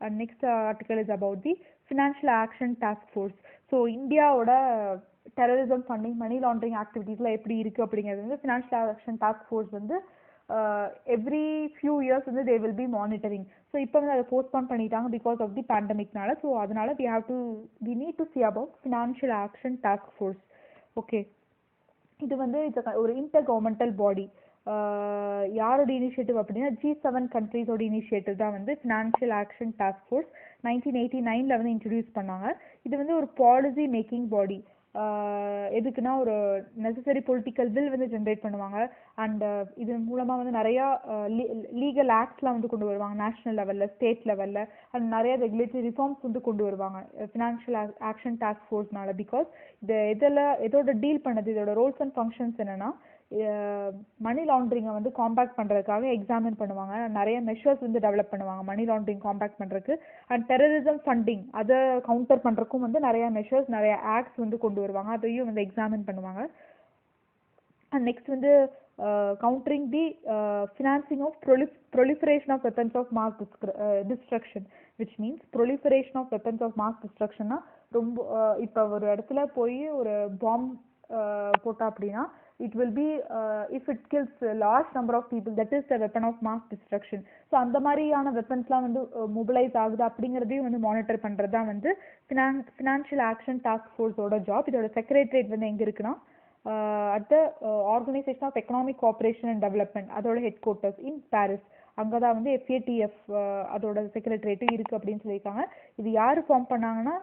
And next article is about the financial action task force. So இந்தியாவோட டெரரிசம் ஃபண்டிங், மணி லாண்ட்ரிங் ஆக்டிவிட்டீஸ்லாம் எப்படி இருக்குது அப்படிங்கிறது வந்து ஃபினான்ஷியல் ஆக்ஷன் டாஸ்க் ஃபோர்ஸ் வந்து every few years வந்து they will be monitoring. So இப்போ வந்து அதை போஸ்ட்பான் பண்ணிட்டாங்க பிகாஸ் ஆஃப் தி பேண்டமிக்னால. ஸோ அதனால we need to see about financial action task force. Okay, இது வந்து ஒரு இன்டர் கவர்மெண்டல் பாடி. யாரோட இனிஷியேட்டிவ் அப்படின்னா G7 கண்ட்ரீஸோட இனிஷியேட்டிவ் தான் வந்து ஃபினான்ஷியல் ஆக்ஷன் டாஸ்க் ஃபோர்ஸ் 1989 வந்து இன்ட்ரடியூஸ் பண்ணாங்க. இது வந்து ஒரு பாலிசி மேக்கிங் பாடி. எதுக்குன்னா ஒரு நெசசரி பொலிட்டிக்கல் வில் வந்து ஜென்ரேட் பண்ணுவாங்க. அண்ட் இது மூலமாக வந்து நிறையா லீகல் ஆக்ட்ஸ்லாம் வந்து கொண்டு வருவாங்க நேஷனல் லெவலில், ஸ்டேட் லெவலில். அண்ட் நிறைய ரெகுலேட்டரி ரிஃபார்ம்ஸ் வந்து கொண்டு வருவாங்க ஃபினான்ஷியல் ஆக்ஷன் டாஸ்க் ஃபோர்ஸ்னால. பிகாஸ் இதோட டீல் பண்ணது, இதோட ரோல்ஸ் அண்ட் ஃபங்க்ஷன்ஸ் என்னென்னா மணி லாண்ட்ரிங்கை வந்து காம்பேக்ட் பண்ணுறதுக்காக எக்ஸாமின் பண்ணுவாங்க. நிறைய மெஷர்ஸ் வந்து டெவலப் பண்ணுவாங்க மணி லாண்ட்ரிங் காம்பேக்ட் பண்ணுறதுக்கு. அண்ட் டெரரிசம் ஃபண்டிங் அதை கவுண்டர் பண்ணுறதுக்கும் வந்து நிறைய மெஷர்ஸ், நிறைய ஆக்ட்ஸ் வந்து கொண்டு வருவாங்க, அதையும் வந்து எக்ஸாமின் பண்ணுவாங்க. அண்ட் நெக்ஸ்ட் வந்து countering the financing of proliferation of weapons of mass destruction, which means proliferation of weapons of mass destruction னா ரொம்ப இப்போ ஒரு இடத்துல போய் ஒரு பாம் போட்டா அப்படின்னா it will be if it kills a large number of people, that is the weapon of mass destruction. So அந்த மாதிரியான வெப்பன்ஸ்லாம் வந்து மொபிலைஸ் ஆகுது அப்படிங்கிறதையும் வந்து மானிட்டர் பண்ணுறது தான் வந்து ஃபினான்ஷியல் ஆக்ஷன் டாஸ்க் ஃபோர்ஸோட ஜாப். இதோட செக்ரட்டரியேட் வந்து எங்கே இருக்குன்னா at the Organization of Economic Cooperation and Development, அதோட ஹெட் குவார்ட்டர்ஸ் இன் பாரிஸ். அங்கே தான் வந்து FATF அதோட செக்ரட்டரியேட்டும் இருக்குது அப்படின்னு சொல்லியிருக்காங்க. இது யார் ஃபார்ம் பண்ணாங்கன்னா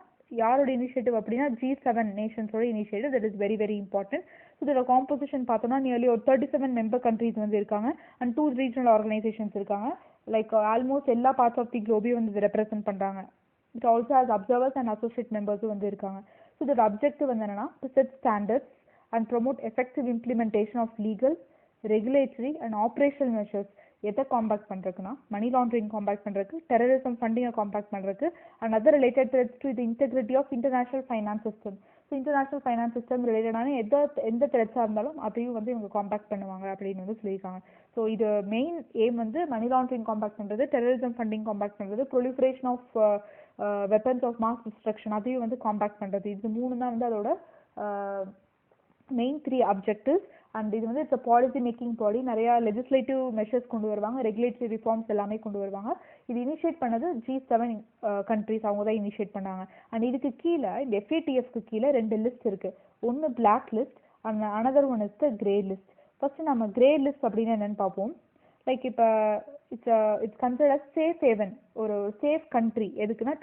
யாரோட இனிஷியேட்டிவ் அப்படின்னா G7 நேஷன்ஸோட initiative. That is very very important. So இதோட காம்போசிஷன் பார்த்தோம்னா நியர்லி ஒரு 37 மெம்பர் கண்ட்ரீஸ் வந்து இருக்காங்க அண்ட் 2 ரீஜனல் ஆர்கனைசேஷன்ஸ் இருக்காங்க. லைக் ஆல்மோஸ்ட் எல்லா பார்ட்ஸ் ஆஃப் தி குளோபையும் வந்து ரெப்ரசென்ட் பண்ணுறாங்க. It also has observers and associate மெம்பர்ஸும் வந்து இருக்காங்க. ஸோ இதோட அப்ஜெக்டிவ் வந்து என்னன்னா to set standards and promote effective implementation of legal, regulatory and operational measures. எதை காம்பேக்ட் பண்ணுறதுக்குன்னா மணி லாண்ட்ரிங் காம்பேக்ட் பண்ணுறதுக்கு, டெரரிசம் ஃபண்டிங்கை காம்பேக்ட் பண்ணுறதுக்கு and other related threats to the integrity of international finance system. So international finance system ரிலேட்டடான எந்த த்ரெட்ஸாக இருந்தாலும் அதையும் வந்து இவங்க காம்பேக்ட் பண்ணுவாங்க அப்படின்னு வந்து சொல்லியிருக்காங்க. ஸோ இது மெயின் எய்ம் வந்து மணி லாண்ட்ரிங் காம்பேக்ட் பண்ணுறது, டெரரிசம் ஃபண்டிங் காம்பேக்ட் பண்ணுறது, proliferation of weapons of mass destruction அதையும் வந்து காம்பேக்ட் பண்ணுறது. இது மூணு தான் வந்து அதோட மெயின் 3 objectives. அண்ட் இது வந்து இட்ஸ் பாலிசி மேக்கிங் பாடி. நிறையா லெஜிஸ்லேட்டிவ் மெஷர்ஸ் கொண்டு வருவாங்க, ரெகுலேட்டரி ரிஃபார்ம்ஸ் எல்லாமே கொண்டு வருவாங்க. இது இனிஷியேட் பண்ணது G7 கண்ட்ரிஸ், அவங்க தான் இனிஷியேட் பண்ணாங்க. அண்ட் இதுக்கு கீழே இந்த FATFக்கு கீழே 2 லிஸ்ட் இருக்குது. ஒன்று black list and another one is the grey list. First நம்ம கிரே லிஸ்ட் அப்படின்னு என்னென்னு பார்ப்போம். லைக் இப்போ இட்ஸ் கன்சிடர் சேஃப் ஹேவன், ஒரு சேஃப் கண்ட்ரி. எதுக்குன்னா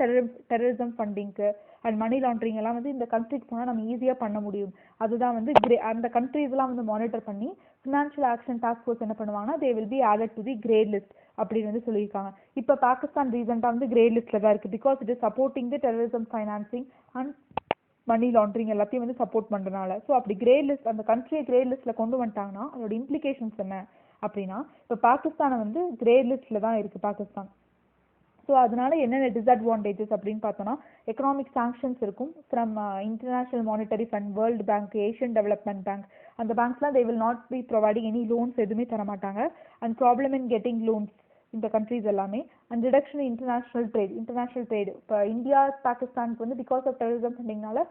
டெரரிசம் ஃபண்டிங்க்கு அண்ட் மணி லாண்ட்ரிங் எல்லாம் வந்து இந்த கண்ட்ரிக்கு போனால் நம்ம ஈஸியாக பண்ண முடியும். அதுதான் வந்து அந்த கண்ட்ரிஸ்லாம் வந்து மானிட்டர் பண்ணி ஃபினான்ஷியல் ஆக்ஷன் டாஸ்க் ஃபோர்ஸ் என்ன பண்ணுவாங்கன்னா தே will B added to the grey list அப்படின்னு வந்து சொல்லியிருக்காங்க. இப்போ பாகிஸ்தான் ரீசெண்டாக வந்து கிரே லிஸ்ட்டில் தான் இருக்குது. Because it is supporting the terrorism financing and money laundering எல்லாத்தையும் வந்து சப்போர்ட் பண்ணுறதுனால. ஸோ அப்படி கிரே லிஸ்ட் அந்த கண்ட்ரியை கிரே லிஸ்ட்டில் கொண்டு வந்துட்டாங்கன்னா அதோட இம்ப்ளிகேஷன்ஸ் என்ன அப்படின்னா, இப்போ பாகிஸ்தானை வந்து கிரே லிஸ்ட்டில் தான் இருக்குது பாகிஸ்தான். ஸோ அதனால என்னென்ன டிஸ்அட்வான்டேஜஸ் அப்படின்னு பார்த்தோன்னா எக்கனாமிக் சாங்ஷன்ஸ் இருக்கும் from International Monetary Fund, World Bank, Asian Development Bank. அந்த பேங்க்ஸ்லாம் they will not be providing any loans, எதுவுமே தர மாட்டாங்க. And problem in getting loans இந்த கண்ட்ரிஸ் எல்லாமே. And reduction international trade. இப்போ இந்தியா பாகிஸ்தானுக்கு வந்து பிகாஸ் ஆஃப் டெரரிசம் ஃபண்டிங்னால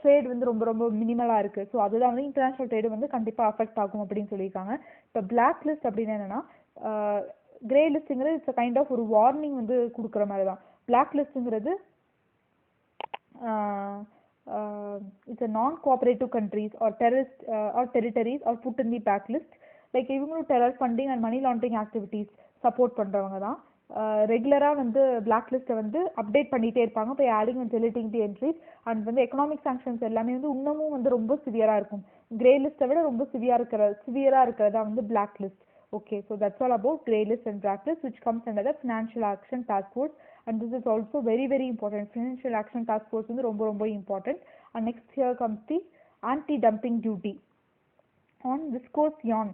ட்ரேட் வந்து ரொம்ப ரொம்ப மினிமலாக இருக்குது. ஸோ அதுதான் வந்து இன்டர்நேஷனல் ட்ரேடு வந்து கண்டிப்பாக அஃபெக்ட் ஆகும் அப்படின்னு சொல்லியிருக்காங்க. இப்போ பிளாக் லிஸ்ட் அப்படின்னு என்னென்னா கிரே லிஸ்ட்டுங்கிறது இட்ஸ் கைண்ட் ஆஃப் ஒரு வார்னிங் வந்து கொடுக்குற மாதிரி தான். பிளாக் லிஸ்ட்டுங்கிறது it's non cooperative countries or terrorist or territories are put in the black list. Like இவங்களும் terror funding and money laundering activities support பண்ணுறவங்க தான். ரெகுலராக வந்து பிளாக் லிஸ்ட்டை வந்து அப்டேட் பண்ணிகிட்டே இருப்பாங்க. இப்போ adding and deleting the entries. And வந்து எக்கனாமிக் சாங்ஷன்ஸ் எல்லாமே வந்து இன்னமும் வந்து ரொம்ப சிவியராக இருக்கும். கிரே லிஸ்ட்டை விட ரொம்ப சிவியராக இருக்கிறதா வந்து black list. Okay, so that's all about grey list and black list, which comes under the Financial Action Task Force, and this is also very very important. Financial Action Task Force is ரொம்ப ரொம்ப important. And next here comes the anti-dumping duty on viscose yarn.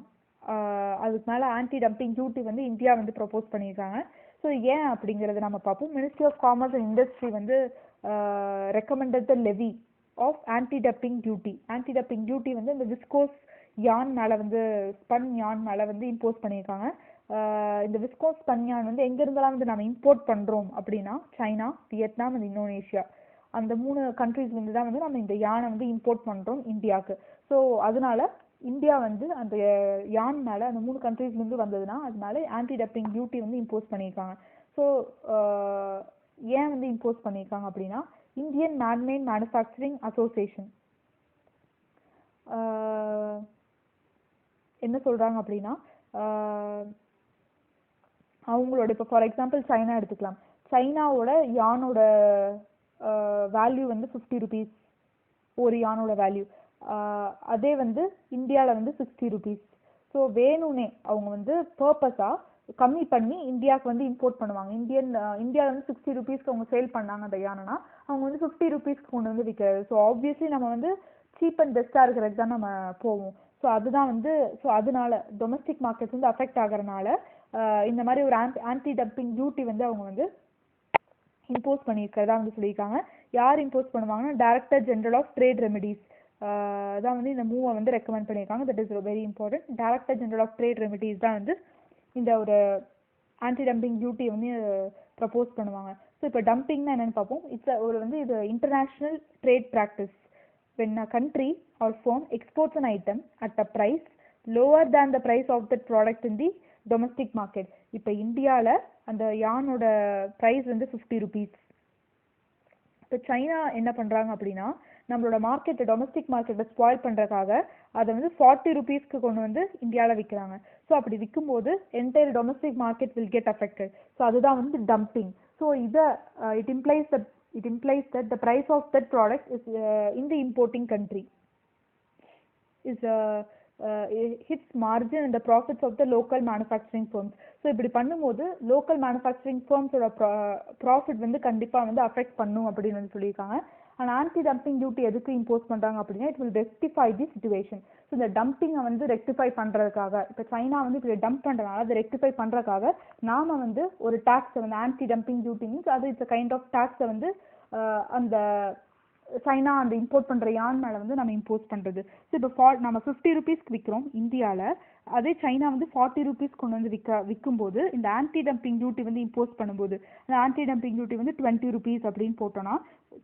அதுக்கு மேலே anti-dumping duty வந்து India வந்து propose பண்ணியிருக்காங்க. So ஏன் அப்படிங்கிறத நம்ம பார்ப்போம். Ministry of commerce and industry வந்து recommended the levy of anti-dumping duty. Anti-dumping duty வந்து இந்த விஸ்கோஸ் யான் மேலே வந்து ஸ்பன் யான் மேலே வந்து இம்போஸ் பண்ணியிருக்காங்க. இந்த விஸ்கோஸ் ஸ்பன் யான் வந்து எங்கேருந்தெல்லாம் வந்து நம்ம இம்போர்ட் பண்ணுறோம் அப்படின்னா சைனா, வியட்நாம் அண்ட் இந்தோனேஷியா, அந்த 3 கண்ட்ரீஸ்லேருந்து தான் வந்து நம்ம இந்த யானை வந்து இம்போர்ட் பண்ணுறோம் இந்தியாவுக்கு. ஸோ அதனால இந்தியா வந்து அந்த யான் மேலே அந்த 3 கண்ட்ரீஸ்லேருந்து வந்ததுன்னா அதனால ஆன்டி-டம்பிங் டியூட்டி வந்து இம்போஸ் பண்ணியிருக்காங்க. ஸோ ஏன் வந்து இம்போஸ் பண்ணியிருக்காங்க அப்படின்னா இந்தியன் மேன்மேட் மேனுஃபேக்சரிங் அசோசியேஷன் என்ன சொல்கிறாங்க அப்படின்னா அவங்களோட இப்போ ஃபார் எக்ஸாம்பிள் சைனா எடுத்துக்கலாம். சைனாவோட யானோட வேல்யூ வந்து 50 rupees ஒரு யானோட வேல்யூ. அதே வந்து இந்தியாவில் வந்து 60 rupees. ஸோ வேணும்னே அவங்க வந்து பர்பஸாக கம்மி பண்ணி இந்தியாவுக்கு வந்து இம்போர்ட் பண்ணுவாங்க. இந்தியாவில் வந்து 60 rupeesக்கு அவங்க சேல் பண்ணாங்க அந்த யானைனா அவங்க வந்து 50 rupeesக்கு கொண்டு வந்து விற்கிறது. ஸோ ஆப்வியஸ்லி நம்ம வந்து சீப் அண்ட் பெஸ்ட்டாக இருக்கிறதுக்கு தான் நம்ம போவோம். ஸோ அதுதான் வந்து அதனால டொமஸ்டிக் மார்க்கெட்ஸ் வந்து அஃபெக்ட் ஆகிறனால இந்த மாதிரி ஒரு ஆன்டி-டம்பிங் டியூட்டி வந்து அவங்க வந்து இம்போஸ் பண்ணியிருக்கிறதா வந்து சொல்லியிருக்காங்க. யார் இம்போஸ் பண்ணுவாங்கன்னா director general of trade remedies. தான் வந்து இந்த மூவை வந்து ரெக்கமெண்ட் பண்ணியிருக்காங்க. That is very important. Director general of trade remedies தான் வந்து இந்த ஒரு ஆன்டி டம்பிங் டியூட்டி வந்து ப்ரப்போஸ் பண்ணுவாங்க. ஸோ இப்போ டம்பிங்னா என்னன்னு பார்ப்போம். ஒரு வந்து இது international trade practice when a country or firm exports an item at a price lower than the price of that product in the domestic market. இப்போ இந்தியாவில் அந்த யானோட ப்ரைஸ் வந்து 50 rupees. இப்போ சைனா என்ன பண்ணுறாங்க அப்படின்னா நம்மளோட மார்க்கெட்டை டொமஸ்டிக் மார்க்கெட்டை ஸ்பாயில் பண்ணுறதுக்காக அதை வந்து 40 rupeesக்கு கொண்டு வந்து இந்தியாவில் விற்கிறாங்க. ஸோ அப்படி விற்கும்போது entire domestic market will get affected. So அதுதான் வந்து டம்பிங். ஸோ இதை it implies that the price of that product is in the importing country is hits margin and the profits of the local manufacturing firms. So இப்படி பண்ணும்போது local manufacturing ஃபர்ம்ஸோட profit வந்து கண்டிப்பாக வந்து affect பண்ணும் அப்படின்னு வந்து சொல்லியிருக்காங்க. அண்ட் ஆன்டி டம்பிங் டியூட்டி எதுக்கு இம்போஸ் பண்ணுறாங்க அப்படின்னா it will rectify the situation. So இந்த டம்பிங்கை வந்து ரெக்டிஃபை பண்ணுறதுக்காக இப்போ சைனா வந்து இப்படி டம்ப் பண்ணுறதுனால அதை ரெக்டிஃபை பண்ணுறதுக்காக நாம் வந்து ஒரு டேக்ஸை வந்து ஆன்டி டம்பிங் டியூட்டி மீன்ஸ் அது இட்ஸ் கைண்ட் ஆஃப் டேக்ஸை வந்து அந்த சைனா அந்த இம்போர்ட் பண்ணுற யான் மேலே வந்து நம்ம இம்போஸ் பண்ணுறது. ஸோ இப்போ நம்ம 50 rupeesக்கு விற்கிறோம் இந்தியாவில், அதே சைனா வந்து 40 rupees கொண்டு வந்து விற்கும்போது இந்த ஆன்டி டம்பிங் டியூட்டி வந்து இம்போஸ் பண்ணும்போது அந்த ஆன்டி டம்பிங் டியூட்டி வந்து 20 rupees அப்படின்னு போட்டோன்னா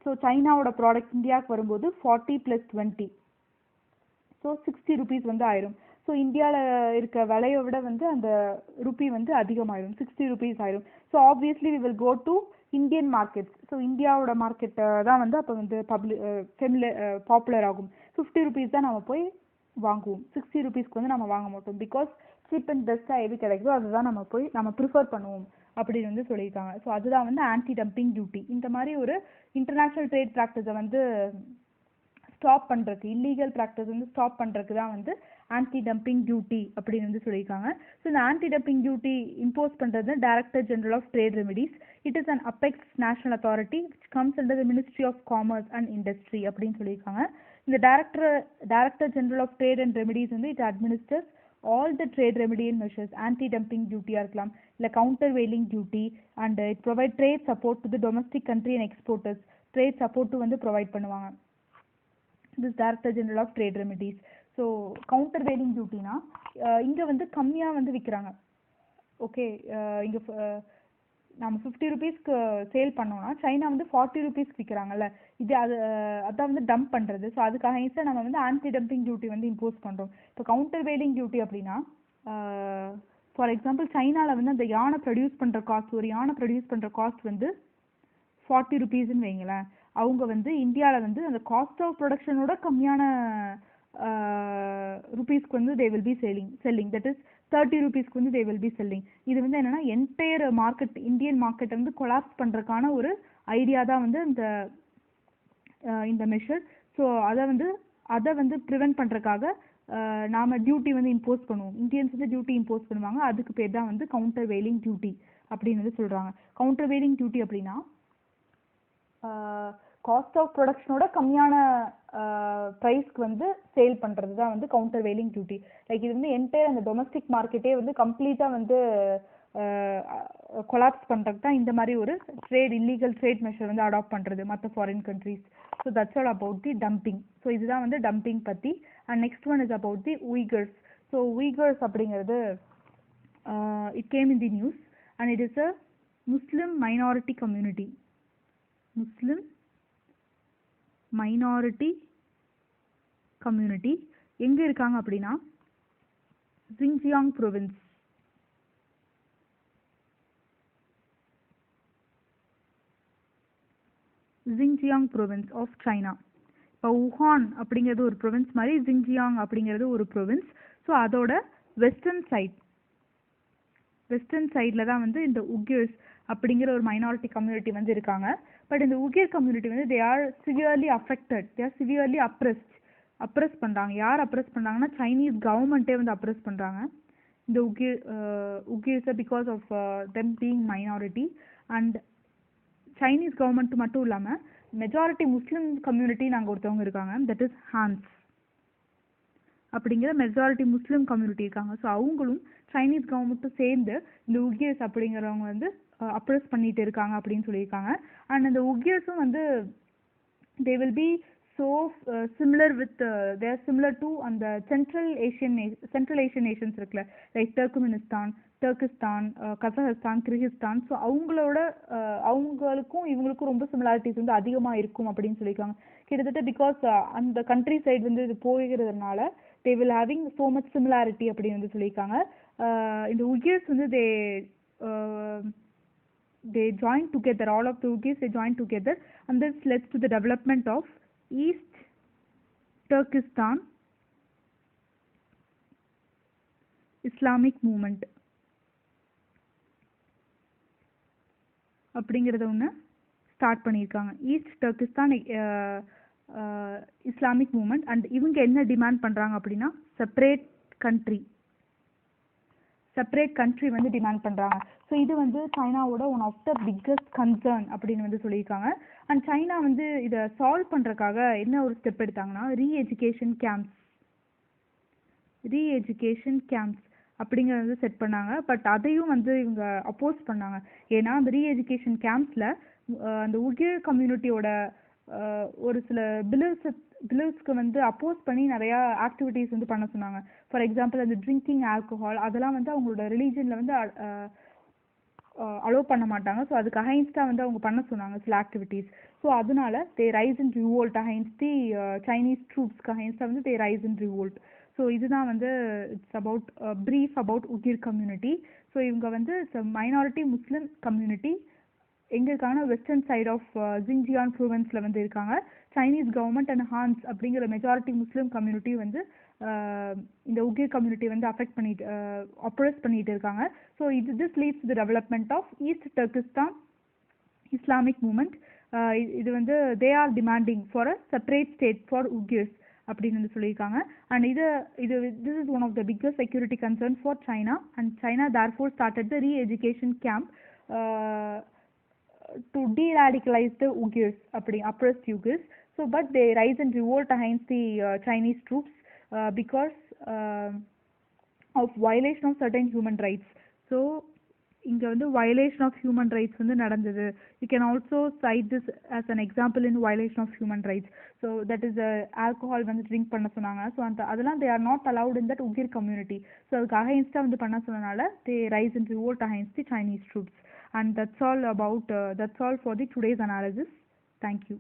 ஸோ சைனாவோட ப்ராடக்ட் இந்தியாவுக்கு வரும்போது 40 + 20 ஸோ 60 rupees வந்து ஆயிரும். ஸோ இந்தியாவில் இருக்க விலையை விட வந்து அந்த ருப்பி வந்து அதிகமாயிரும், 60 rupees ஆயிரும். So obviously we will go to Indian markets. So இந்தியாவோட மார்க்கெட்டை தான் வந்து அப்போ வந்து பாப்புலர் ஆகும். 50 rupees தான் நம்ம போய் வாங்குவோம், 60 rupeesக்கு வந்து நம்ம வாங்க மாட்டோம். பிகாஸ் சீப் அண்ட் பெஸ்ட்டாக எது கிடைக்குதோ அதுதான் நம்ம ப்ரிஃபர் பண்ணுவோம் அப்படின்னு வந்து சொல்லியிருக்காங்க. ஸோ அதுதான் வந்து ஆன்டி டம்பிங் டியூட்டி. இந்த மாதிரி ஒரு இன்டர்நேஷ்னல் ட்ரேட் ப்ராக்டிஸை வந்து ஸ்டாப் பண்ணுறதுக்கு, இல்லீகல் ப்ராக்டிஸ் வந்து ஸ்டாப் பண்ணுறதுக்கு தான் வந்து ஆன்டி டம்பிங் டியூட்டி அப்படின்னு வந்து சொல்லியிருக்காங்க. ஸோ இந்த ஆன்டி டம்பிங் டியூட்டி இம்போஸ் பண்ணுறது Director general of trade Remedies. It is an apex national authority which comes under the Ministry of commerce and Industry அப்படின்னு சொல்லியிருக்காங்க. இந்த Director general of Trade and Remedies வந்து it administers all the trade remedial measures, anti-dumping duty இருக்கலாம், இல்லை countervailing duty, and it provide trade support to the domestic country and exporters. trade support வந்து provide பண்ணுவாங்க this director general of trade remedies. So countervailing dutyனா இங்கே வந்து கம்மியாக வந்து விற்கிறாங்க. Okay, இங்கே நம்ம 50 rupeesக்கு சேல் பண்ணோம்னா சைனா வந்து 40 rupeesக்கு விற்கிறாங்கல்ல, இது அதான் வந்து டம்ப் பண்ணுறது. ஸோ அதுக்காக ஈஸியாக நம்ம வந்து ஆன்டி டம்பிங் டியூட்டி வந்து இம்போஸ் பண்ணுறோம். இப்போ கவுண்டர்வெயிலிங் டியூட்டி அப்படின்னா ஃபார் எக்ஸாம்பிள் சைனாவில் வந்து அந்த யானை ப்ரொடியூஸ் பண்ணுற காஸ்ட், ஒரு யானை ப்ரொடியூஸ் பண்ணுற காஸ்ட் வந்து 40 rupeesன்னு வைங்களேன். அவங்க வந்து இந்தியாவில் வந்து அந்த காஸ்ட் ஆஃப் ப்ரொடக்ஷனோட கம்மியான ருபீஸ்க்கு வந்து they will B selling that is 30 rupeesக்கு வந்து தே வில் பி செல்லிங். இது வந்து என்னன்னா என்டையர் மார்க்கெட், இந்தியன் மார்க்கெட்டை வந்து கொலாப்ஸ் பண்ணுறதுக்கான ஒரு ஐடியா தான் வந்து இந்த மெஷர். ஸோ அதை வந்து ப்ரிவென்ட் பண்ணுறதுக்காக நாம் டியூட்டி வந்து இம்போஸ் பண்ணுவோம். இந்தியன்ஸ் வந்து டியூட்டி இம்போஸ் பண்ணுவாங்க. அதுக்கு பேர் தான் வந்து கவுண்டர்வெயிலிங் டியூட்டி அப்படின்னு வந்து சொல்கிறாங்க. கவுண்டர்வெயிலிங் டியூட்டி அப்படின்னா காஸ்ட் ஆஃப் ப்ரொடக்ஷனோட கம்மியான ப்ரைஸ்க்கு வந்து சேல் பண்ணுறது தான் வந்து கவுண்டர்வெயிலிங் டியூட்டி. லைக் இது வந்து என்டையர் அந்த டொமஸ்டிக் மார்க்கெட்டே வந்து கம்ப்ளீட்டாக வந்து கொலாப்ஸ் பண்ணுறது தான் இந்த மாதிரி ஒரு இல்லீகல் ட்ரேட் மெஷர் வந்து அடாப்ட் பண்ணுறது மற்ற foreign countries. So that's all about the dumping. So இதுதான் வந்து டம்பிங் பற்றி. And next one is about the Uyghurs. So Uyghurs அப்படிங்கிறது it came in the news and it is a Muslim minority community. Muslim minority community எங்கே இருக்காங்க அப்படின்னா Xinjiang province. Xinjiang province of China. இப்போ Wuhan அப்படிங்கிறது ஒரு province மாதிரி Xinjiang அப்படிங்கிறது ஒரு ப்ரொவின்ஸ். ஸோ அதோட வெஸ்டர்ன் சைடில் தான் வந்து இந்த உய்கர்ஸ் அப்படிங்கிற ஒரு மைனாரிட்டி கம்யூனிட்டி வந்து இருக்காங்க. பட் இந்த உய்கர் கம்யூனிட்டி வந்து they R severely affected, they are severely அப்ரெஸ் பண்ணுறாங்க. யார் அப்ரெஸ் பண்ணுறாங்கன்னா சைனீஸ் கவர்மெண்ட்டே வந்து அப்ரெஸ் பண்ணுறாங்க இந்த உய்கர்ஸை because of them being minority. And Chinese government மட்டும் இல்லாமல் மெஜாரிட்டி முஸ்லீம் கம்யூனிட்டி நாங்கள் ஒருத்தவங்க இருக்காங்க, தட் இஸ் ஹான்ஸ் அப்படிங்கிற மெஜாரிட்டி முஸ்லீம் கம்யூனிட்டி இருக்காங்க. ஸோ அவங்களும் சைனீஸ் கவர்மெண்ட்டும் சேர்ந்து இந்த உய்கர்ஸ் அப்படிங்கிறவங்க வந்து அப்ரெஸ் பண்ணிட்டு இருக்காங்க அப்படின்னு சொல்லியிருக்காங்க. அண்ட் அந்த உய்கர்ஸும் வந்து they will B so similar with they are similar to and the Central Asian nations இருக்குல்ல, like Turkmenistan, Turkestan, Kazakhstan, Kyrgyzstan. So அவங்களோட அவங்களுக்கும் இவங்களுக்கும் ரொம்ப சிமிலாரிட்டிஸ் வந்து அதிகமாக இருக்கும் அப்படின்னு சொல்லியிருக்காங்க. கிட்டத்தட்ட பிகாஸ் அந்த கண்ட்ரி சைடு வந்து இது போகிறதுனால they will having so much similarity அப்படின்னு வந்து சொல்லியிருக்காங்க. இந்த உகிர்ஸ் வந்து they joined together, all of the Ugirs they joined together, and this led to the development of East Turkestan Islamic movement அப்படிங்கிறத ஒன்று ஸ்டார்ட் பண்ணியிருக்காங்க. East Turkestan Islamic movement. And இவங்க என்ன டிமாண்ட் பண்ணுறாங்க அப்படின்னா செப்பரேட் கண்ட்ரி வந்து டிமாண்ட் பண்ணுறாங்க. So இது வந்து சைனாவோட one of the biggest concern அப்படின்னு வந்து சொல்லியிருக்காங்க. அண்ட் சைனா வந்து இதை சால்வ் பண்ணுறதுக்காக என்ன ஒரு ஸ்டெப் எடுத்தாங்கன்னா ரீஎஜுகேஷன் கேம்ப்ஸ் அப்படிங்கிறத வந்து செட் பண்ணாங்க. பட் அதையும் வந்து இவங்க அப்போஸ் பண்ணாங்க. ஏன்னா அந்த ரீஎஜுகேஷன் கேம்ப்ஸில் அந்த உகிர் கம்யூனிட்டியோட ஒரு சில பிலீவ்ஸ்க்கு வந்து அப்போஸ் பண்ணி நிறையா ஆக்டிவிட்டீஸ் வந்து பண்ண சொன்னாங்க. ஃபார் எக்ஸாம்பிள் அந்த ட்ரிங்கிங் ஆல்கஹால் அதெல்லாம் வந்து அவங்களோட ரிலீஜனில் வந்து அலோவ் பண்ண மாட்டாங்க. ஸோ அதுக்கு அகைன்ஸ்டாக வந்து அவங்க பண்ண சொன்னாங்க சில ஆக்டிவிட்டீஸ். ஸோ அதனால they rise in revolt against the Chinese ட்ரூப்ஸ்க்கு அகைன்ஸ்டாக வந்து they rise in revolt. So இதுதான் வந்து it's about brief about Uyghur community. So இவங்க வந்து மைனாரிட்டி முஸ்லிம் கம்யூனிட்டி எங்கே இருக்காங்கன்னா வெஸ்டர்ன் சைட் ஆஃப் ஜிங்ஜியான் ப்ரொவின்ஸில் வந்து இருக்காங்க. சைனீஸ் கவர்மெண்ட் அண்ட் ஹான்ஸ் அப்படிங்கிற மெஜாரிட்டி முஸ்லிம் கம்யூனிட்டி வந்து இந்த உகிர் கம்யூனிட்டி வந்து அஃபெக்ட் பண்ணிட்டு அப்ரெஸ் பண்ணிட்டு இருக்காங்க. So this leads to the development of East Turkestan Islamic movement. இது வந்து they are demanding for a separate state for Uyghurs அப்படின்னு வந்து சொல்லியிருக்காங்க. And this is one of the biggest security concern for China. And China therefore started the re-education camp to de-radicalize the Uyghurs, oppressed Uyghurs. So but they rise in revolt against the Chinese troops because of violation of certain human rights. So இங்க வந்து violation of human rights வந்து நடந்தது. You can also cite this as an example in violation of human rights. So that is alcohol வந்து drink பண்ண சொன்னாங்க. So அதெல்லாம் they are not allowed in that Uyghur community. So அதுக்கு அகைன்ஸ்டாக வந்து பண்ண சொன்னனால they rise in revolt against the Chinese troops. And that's all for the today's analysis. Thank you.